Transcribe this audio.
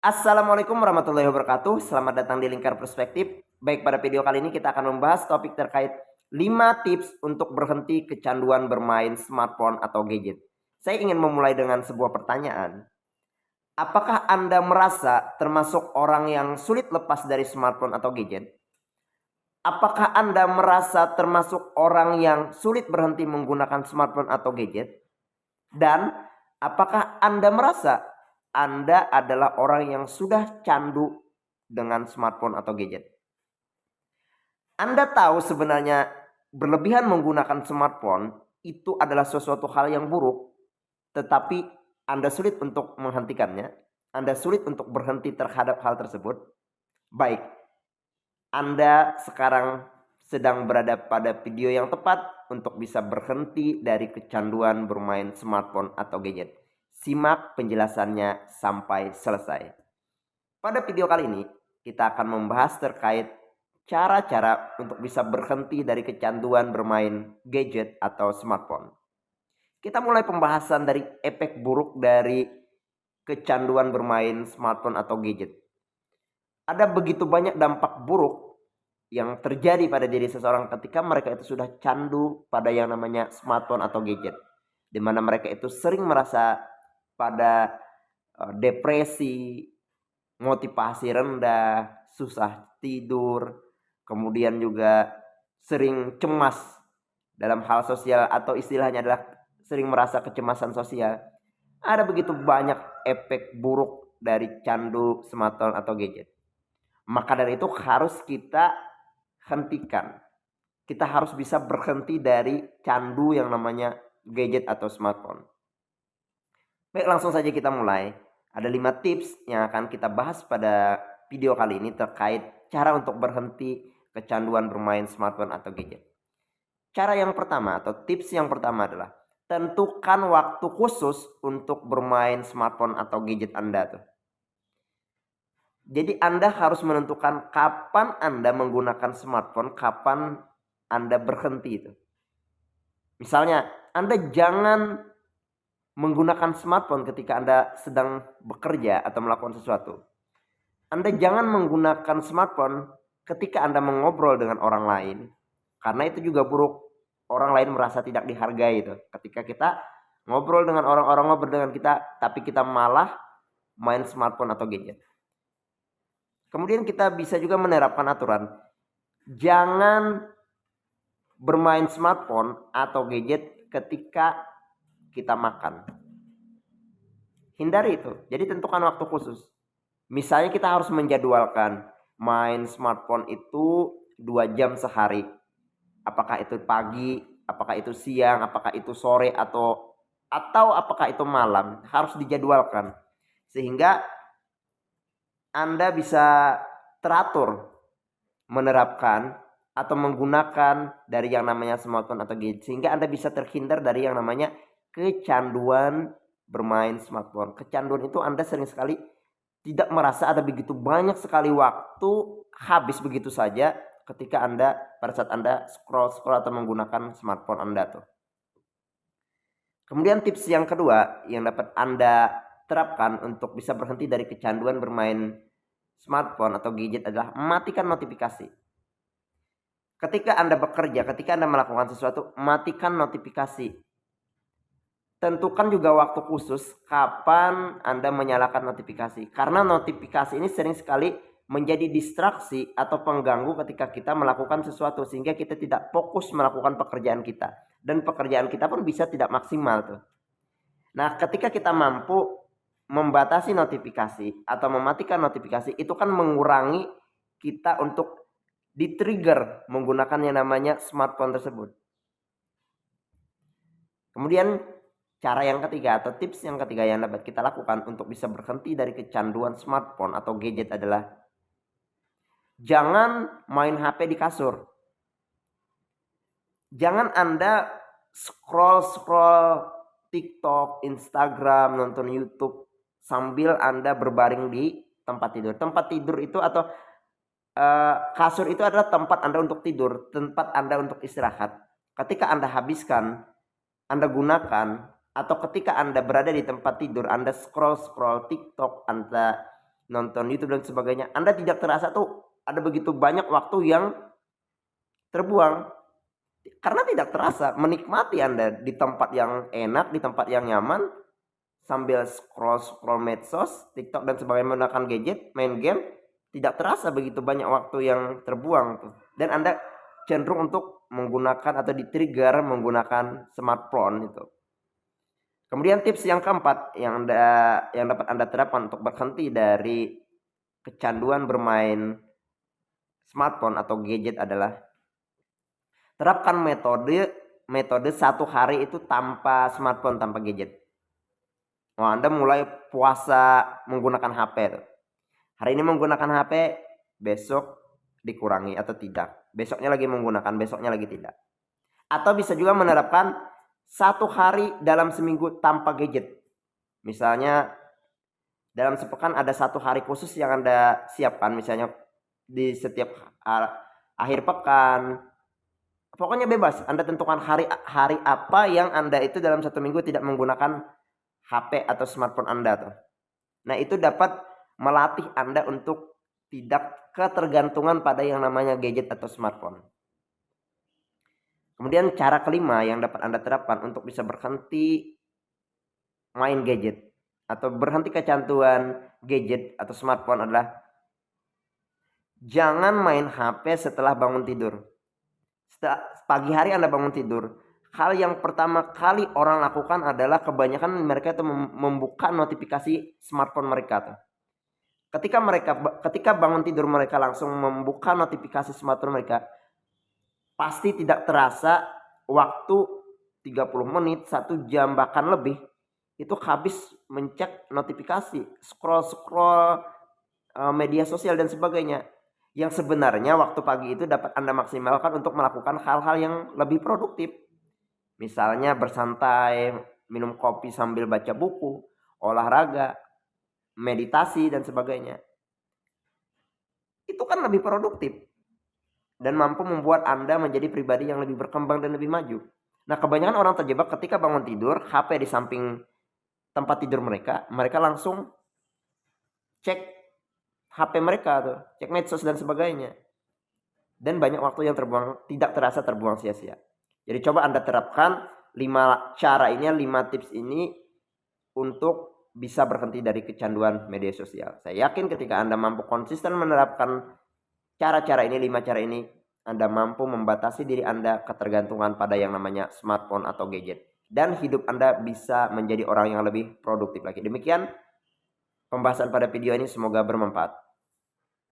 Assalamualaikum warahmatullahi wabarakatuh. Selamat datang di Lingkar Perspektif. Baik, pada video kali ini kita akan membahas topik terkait 5 tips untuk berhenti kecanduan bermain smartphone atau gadget. Saya ingin memulai dengan sebuah pertanyaan. Apakah Anda merasa termasuk orang yang sulit lepas dari smartphone atau gadget? Apakah Anda merasa termasuk orang yang sulit berhenti menggunakan smartphone atau gadget? Dan apakah Anda merasa Anda adalah orang yang sudah candu dengan smartphone atau gadget? Anda tahu sebenarnya berlebihan menggunakan smartphone itu adalah sesuatu hal yang buruk, tetapi Anda sulit untuk menghentikannya. Anda sulit untuk berhenti terhadap hal tersebut. Baik, Anda sekarang sedang berada pada video yang tepat untuk bisa berhenti dari kecanduan bermain smartphone atau gadget. Simak penjelasannya sampai selesai. Pada video kali ini, kita akan membahas terkait cara-cara untuk bisa berhenti dari kecanduan bermain gadget atau smartphone. Kita mulai pembahasan dari efek buruk dari kecanduan bermain smartphone atau gadget. Ada begitu banyak dampak buruk yang terjadi pada diri seseorang ketika mereka itu sudah candu pada yang namanya smartphone atau gadget, di mana mereka itu sering merasa pada depresi, motivasi rendah, susah tidur, kemudian juga sering cemas dalam hal sosial atau istilahnya adalah sering merasa kecemasan sosial. Ada begitu banyak efek buruk dari candu smartphone atau gadget. Maka dari itu harus kita hentikan. Kita harus bisa berhenti dari candu yang namanya gadget atau smartphone. Baik, langsung saja kita mulai. Ada 5 tips yang akan kita bahas pada video kali ini terkait cara untuk berhenti kecanduan bermain smartphone atau gadget. Cara yang pertama atau tips yang pertama adalah tentukan waktu khusus untuk bermain smartphone atau gadget Anda tuh. Jadi Anda harus menentukan kapan Anda menggunakan smartphone, kapan Anda berhenti itu. Misalnya, Anda jangan menggunakan smartphone ketika Anda sedang bekerja atau melakukan sesuatu. Anda jangan menggunakan smartphone ketika Anda mengobrol dengan orang lain. Karena itu juga buruk. Orang lain merasa tidak dihargai itu. Ketika kita ngobrol dengan orang-orang, ngobrol dengan kita, tapi kita malah main smartphone atau gadget. Kemudian kita bisa juga menerapkan aturan. Jangan bermain smartphone atau gadget ketika kita makan. Hindari itu. Jadi tentukan waktu khusus. Misalnya kita harus menjadwalkan main smartphone itu 2 jam sehari. Apakah itu pagi, apakah itu siang, apakah itu sore atau apakah itu malam. Harus dijadwalkan. Sehingga Anda bisa teratur menerapkan atau menggunakan dari yang namanya smartphone atau gadget, sehingga Anda bisa terhindar dari yang namanya kecanduan bermain smartphone. Kecanduan itu Anda sering sekali tidak merasa ada begitu banyak sekali waktu habis begitu saja ketika Anda pada saat Anda scroll atau menggunakan smartphone Anda tuh. Kemudian tips yang kedua yang dapat Anda terapkan untuk bisa berhenti dari kecanduan bermain smartphone atau gadget adalah matikan notifikasi. Ketika Anda bekerja, ketika Anda melakukan sesuatu, matikan notifikasi. Tentukan juga waktu khusus kapan Anda menyalakan notifikasi. Karena notifikasi ini sering sekali menjadi distraksi atau pengganggu ketika kita melakukan sesuatu, sehingga kita tidak fokus melakukan pekerjaan kita. Dan pekerjaan kita pun bisa tidak maksimal tuh. Nah, ketika kita mampu membatasi notifikasi atau mematikan notifikasi, itu kan mengurangi kita untuk di-trigger menggunakan yang namanya smartphone tersebut. Kemudian cara yang ketiga atau tips yang ketiga yang dapat kita lakukan untuk bisa berhenti dari kecanduan smartphone atau gadget adalah jangan main HP di kasur. Jangan Anda scroll TikTok, Instagram, nonton YouTube sambil Anda berbaring di tempat tidur. Tempat tidur itu atau kasur itu adalah tempat Anda untuk tidur, tempat Anda untuk istirahat. Ketika Anda habiskan, Anda gunakan, atau ketika Anda berada di tempat tidur, Anda scroll TikTok, Anda nonton YouTube dan sebagainya, Anda tidak terasa tuh ada begitu banyak waktu yang terbuang. Karena tidak terasa menikmati Anda di tempat yang enak, di tempat yang nyaman, sambil scroll medsos, TikTok dan sebagainya menggunakan gadget, main game, tidak terasa begitu banyak waktu yang terbuang tuh. Dan Anda cenderung untuk menggunakan atau di-trigger menggunakan smartphone itu. Kemudian tips yang keempat yang dapat Anda terapkan untuk berhenti dari kecanduan bermain smartphone atau gadget adalah terapkan metode 1 hari itu tanpa smartphone, tanpa gadget. Anda mulai puasa menggunakan HP tuh. Hari ini menggunakan HP, besok dikurangi atau tidak. Besoknya lagi menggunakan, besoknya lagi tidak. Atau bisa juga menerapkan 1 hari dalam seminggu tanpa gadget. Misalnya dalam sepekan ada 1 hari khusus yang Anda siapkan, misalnya di setiap akhir pekan. Pokoknya bebas, Anda tentukan hari apa yang Anda itu dalam 1 minggu tidak menggunakan HP atau smartphone Anda tuh. Nah, itu dapat melatih Anda untuk tidak ketergantungan pada yang namanya gadget atau smartphone. Kemudian cara kelima yang dapat Anda terapkan untuk bisa berhenti main gadget atau berhenti kecanduan gadget atau smartphone adalah jangan main HP setelah bangun tidur. Pagi hari Anda bangun tidur, hal yang pertama kali orang lakukan adalah kebanyakan mereka itu membuka notifikasi smartphone mereka tuh. Ketika bangun tidur mereka langsung membuka notifikasi smartphone mereka, pasti tidak terasa waktu 30 menit, 1 jam bahkan lebih itu habis mencek notifikasi, scroll media sosial dan sebagainya. Yang sebenarnya waktu pagi itu dapat Anda maksimalkan untuk melakukan hal-hal yang lebih produktif. Misalnya bersantai, minum kopi sambil baca buku, olahraga, meditasi dan sebagainya. Itu kan lebih produktif dan mampu membuat Anda menjadi pribadi yang lebih berkembang dan lebih maju. Nah, kebanyakan orang terjebak ketika bangun tidur, HP di samping tempat tidur mereka langsung cek HP mereka tuh, cek medsos dan sebagainya. Dan banyak waktu yang terbuang, tidak terasa terbuang sia-sia. Jadi coba Anda terapkan 5 cara ini, 5 tips ini untuk bisa berhenti dari kecanduan media sosial. Saya yakin ketika Anda mampu konsisten menerapkan cara-cara ini, 5 cara ini, Anda mampu membatasi diri Anda ketergantungan pada yang namanya smartphone atau gadget. Dan hidup Anda bisa menjadi orang yang lebih produktif lagi. Demikian pembahasan pada video ini, semoga bermanfaat.